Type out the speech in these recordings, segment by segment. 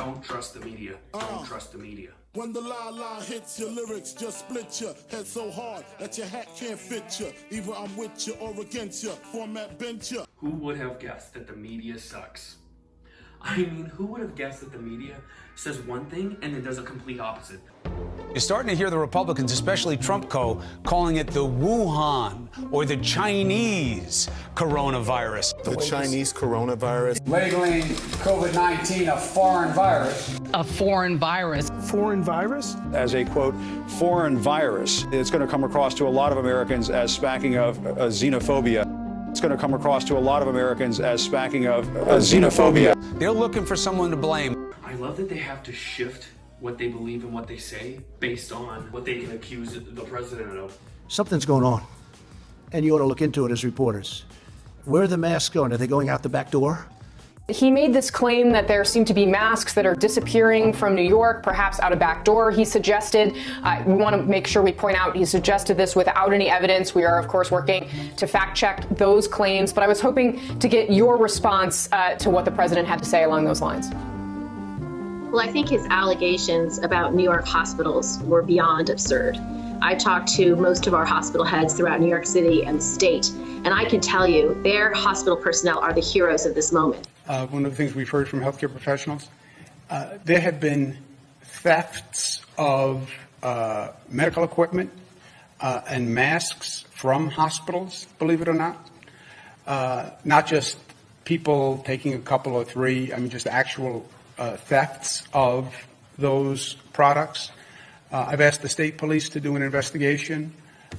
Don't trust the media. Don't trust the media. When the la-la hits your lyrics, just split your head so hard that your hat can't fit you. Either I'm with you or against you. Format bent you. Who would have guessed that the media sucks? I mean, who would have guessed that the media says one thing and then does a complete opposite? You're starting to hear the Republicans, especially Trump calling it the Wuhan or the Chinese coronavirus. The Chinese coronavirus. Labeling COVID-19 a foreign virus. A foreign virus. Foreign virus? As a, quote, foreign virus. It's going to come across to a lot of Americans as smacking of xenophobia. It's going to come across to a lot of Americans as smacking of xenophobia. They're looking for someone to blame. I love that they have to shift what they believe and what they say based on what they can accuse the president of. Something's going on, and you ought to look into it as reporters. Where are the masks going? Are they going out the back door? He made this claim that there seem to be masks that are disappearing from New York, perhaps out a back door. He suggested, we want to make sure we point out, he suggested this without any evidence. We are, of course, working to fact check those claims. But I was hoping to get your response to what the president had to say along those lines. Well, I think his allegations about New York hospitals were beyond absurd. I talked to most of our hospital heads throughout New York City and the state, and I can tell you their hospital personnel are the heroes of this moment. One of the things we've heard from healthcare professionals, there have been thefts of medical equipment and masks from hospitals, believe it or not. Not just people taking a couple or three, just actual thefts of those products. I've asked the state police to do an investigation,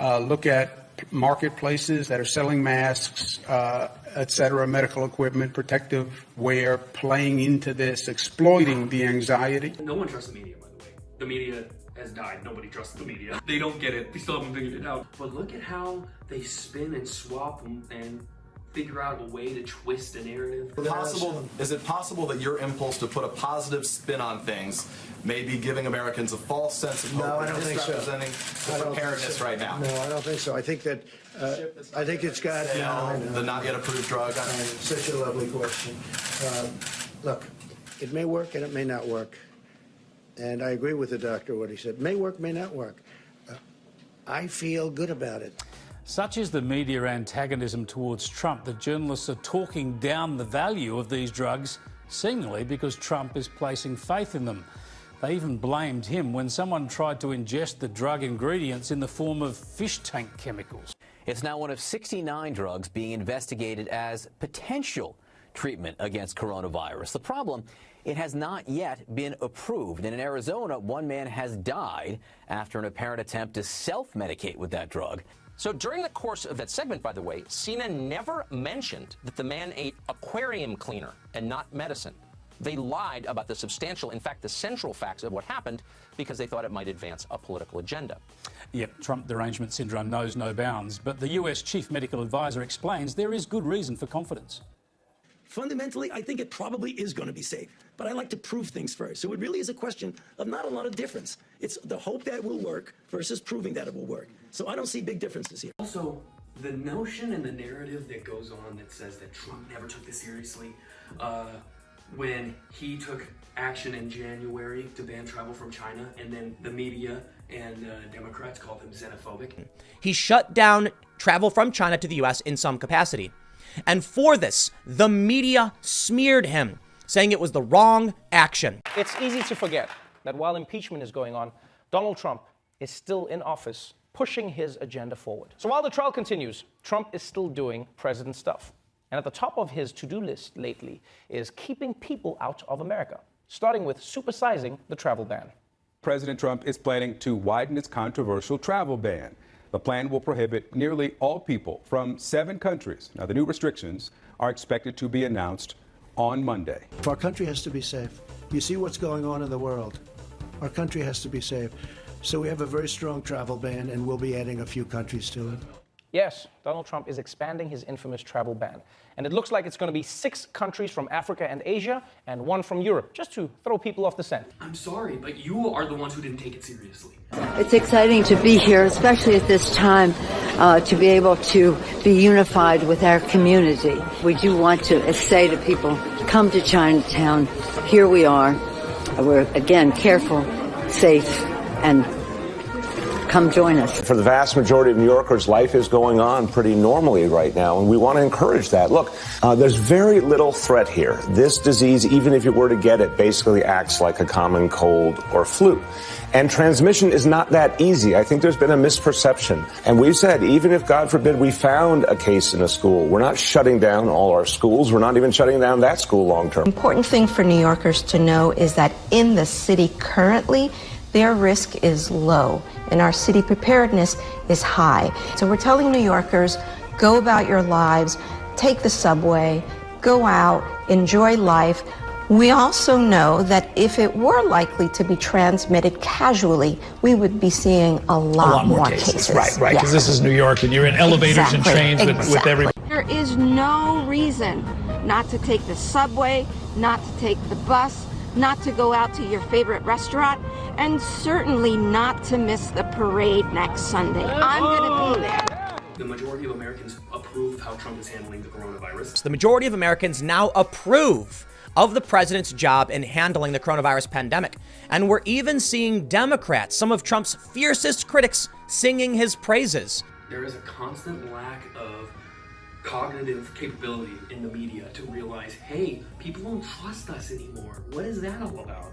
look at marketplaces that are selling masks, et cetera, medical equipment, protective wear, playing into this, exploiting the anxiety. No one trusts the media, by the way. The media has died. Nobody trusts the media. They don't get it. They still haven't figured it out. But look at how they spin and swap and figure out a way to twist a narrative. Is it possible that your impulse to put a positive spin on things may be giving Americans a false sense of hope? No, I don't think so. Misrepresenting the preparedness right now. No, I don't think so. I think that, I think it's got... the not yet approved drug. Such a lovely question. Look, it may work and it may not work. And I agree with the doctor, what he said. May work, may not work. I feel good about it. Such is the media antagonism towards Trump that journalists are talking down the value of these drugs, seemingly because Trump is placing faith in them. They even blamed him when someone tried to ingest the drug ingredients in the form of fish tank chemicals. It's now one of 69 drugs being investigated as potential treatment against coronavirus. The problem, it has not yet been approved. And in Arizona, one man has died after an apparent attempt to self-medicate with that drug. So during the course of that segment, by the way, CNN never mentioned that the man ate aquarium cleaner and not medicine. They lied about the substantial, in fact, the central facts of what happened because they thought it might advance a political agenda. Yep, Trump derangement syndrome knows no bounds, but the US chief medical advisor explains there is good reason for confidence. Fundamentally, I think it probably is going to be safe, but I like to prove things first. So it really is a question of not a lot of difference. It's the hope that it will work versus proving that it will work. So I don't see big differences here. Also, the notion and the narrative that goes on that says that Trump never took this seriously, when he took action in January to ban travel from China, and then the media and Democrats called him xenophobic. He shut down travel from China to the U.S. in some capacity. And for this, the media smeared him, saying it was the wrong action. It's easy to forget that while impeachment is going on, Donald Trump is still in office, pushing his agenda forward. So while the trial continues, Trump is still doing president stuff. And at the top of his to-do list lately is keeping people out of America, starting with supersizing the travel ban. President Trump is planning to widen its controversial travel ban. The plan will prohibit nearly all people from 7 countries. Now, the new restrictions are expected to be announced on Monday. Our country has to be safe. You see what's going on in the world. Our country has to be safe. So we have a very strong travel ban, and we'll be adding a few countries to it. Yes, Donald Trump is expanding his infamous travel ban. And it looks like it's going to be 6 countries from Africa and Asia and 1 from Europe, just to throw people off the scent. I'm sorry, but you are the ones who didn't take it seriously. It's exciting to be here, especially at this time, to be able to be unified with our community. We do want to say to people, come to Chinatown. Here we are. we're, again, careful, safe, and come join us. For the vast majority of New Yorkers, life is going on pretty normally right now, and we want to encourage that. Look, there's very little threat here. This disease, even if you were to get it, basically acts like a common cold or flu. And transmission is not that easy. I think there's been a misperception. And we've said, even if, God forbid, we found a case in a school, we're not shutting down all our schools. We're not even shutting down that school long term. Important thing for New Yorkers to know is that in the city currently, their risk is low and our city preparedness is high. So we're telling New Yorkers, go about your lives, take the subway, go out, enjoy life. We also know that if it were likely to be transmitted casually, we would be seeing a lot more cases. Right, because this is New York and you're in elevators and trains with everybody. There is no reason not to take the subway, not to take the bus, not to go out to your favorite restaurant, and certainly not to miss the parade next Sunday. I'm going to be there. The majority of Americans approve of how Trump is handling the coronavirus. The majority of Americans now approve of the president's job in handling the coronavirus pandemic. And we're even seeing Democrats, some of Trump's fiercest critics, singing his praises. There is a constant lack of cognitive capability in the media to realize, hey, people don't trust us anymore. What is that all about?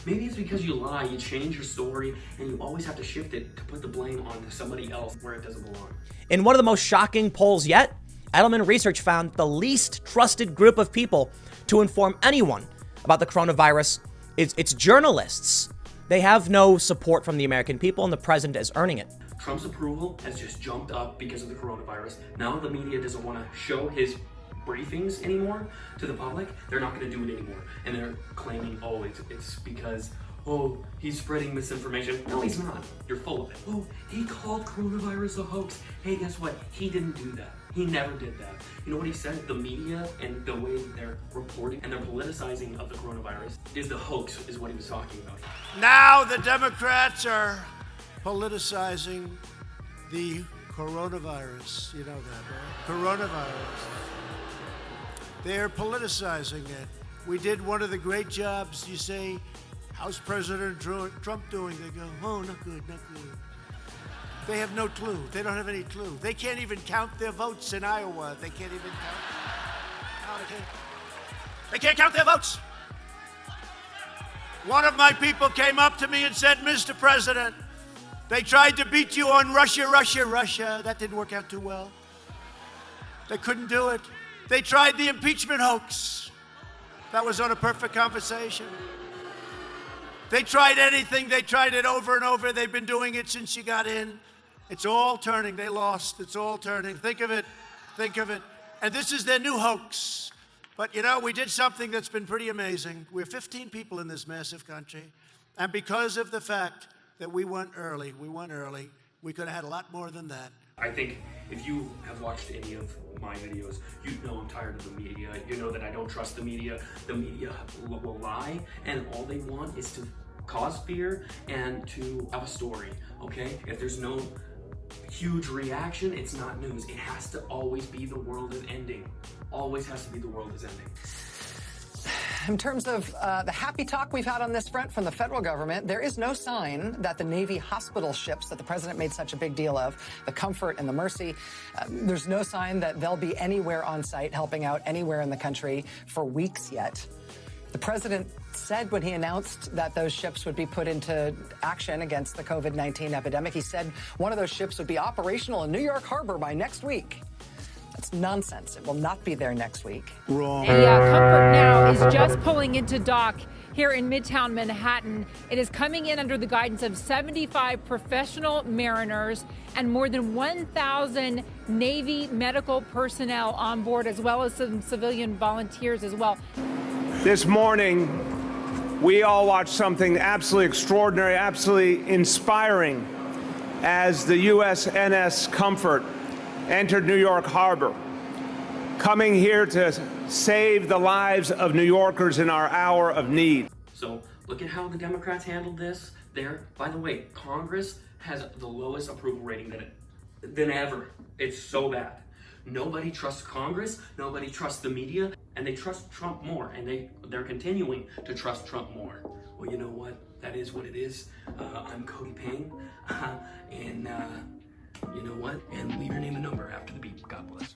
Maybe it's because you lie, you change your story, and you always have to shift it to put the blame onto somebody else where it doesn't belong. In one of the most shocking polls yet, Edelman Research found the least trusted group of people to inform anyone about the coronavirus is it's journalists. They have no support from the American people, and the president is earning it. Trump's approval has just jumped up because of the coronavirus. Now the media doesn't want to show his briefings anymore to the public. They're not going to do it anymore. And they're claiming, oh, it's because, oh, he's spreading misinformation. No, he's not. You're full of it. Oh, he called coronavirus a hoax. Hey, guess what? He didn't do that. He never did that. You know what he said? The media and the way that they're reporting and their politicizing of the coronavirus is the hoax, is what he was talking about. Now the Democrats are politicizing the coronavirus. You know that, right? Coronavirus. They're politicizing it. We did one of the great jobs. You say, how's President Trump doing? They go, oh, not good, not good. They have no clue. They don't have any clue. They can't even count their votes in Iowa. They can't even count. No, they can't count their votes. One of my people came up to me and said, Mr. President, they tried to beat you on Russia. That didn't work out too well. They couldn't do it. They tried the impeachment hoax. That was on a perfect conversation. They tried anything. They tried it over and over. They've been doing it since you got in. It's all turning. They lost. It's all turning. Think of it. Think of it. And this is their new hoax. But, you know, we did something that's been pretty amazing. We're 15 people in this massive country. And because of the fact that we went early, we could have had a lot more than that. I think if you have watched any of my videos, you know I'm tired of the media. You know that I don't trust the media. The media will lie, and all they want is to cause fear and to have a story, okay? If there's no huge reaction, it's not news. It has to always be the world is ending. Always has to be the world is ending. In terms of the happy talk we've had on this front from the federal government, there is no sign that the Navy hospital ships that the president made such a big deal of, the Comfort and the Mercy, there's no sign that they'll be anywhere on site helping out anywhere in the country for weeks yet. The president said when he announced that those ships would be put into action against the COVID-19 epidemic, he said one of those ships would be operational in New York Harbor by next week. That's nonsense. It will not be there next week. Wrong. The Comfort now is just pulling into dock here in Midtown Manhattan. It is coming in under the guidance of 75 professional mariners and more than 1,000 Navy medical personnel on board, as well as some civilian volunteers as well. This morning, we all watched something absolutely extraordinary, absolutely inspiring as the USNS Comfort entered New York Harbor, coming here to save the lives of New Yorkers in our hour of need. So look at how the Democrats handled this. By the way, Congress has the lowest approval rating than ever. It's so bad. Nobody trusts Congress, nobody trusts the media, and they trust Trump more, and they're continuing to trust Trump more. well, you know what? That is what it is. I'm Cody Payne, and you know what? And leave your name and number after the beep. God bless.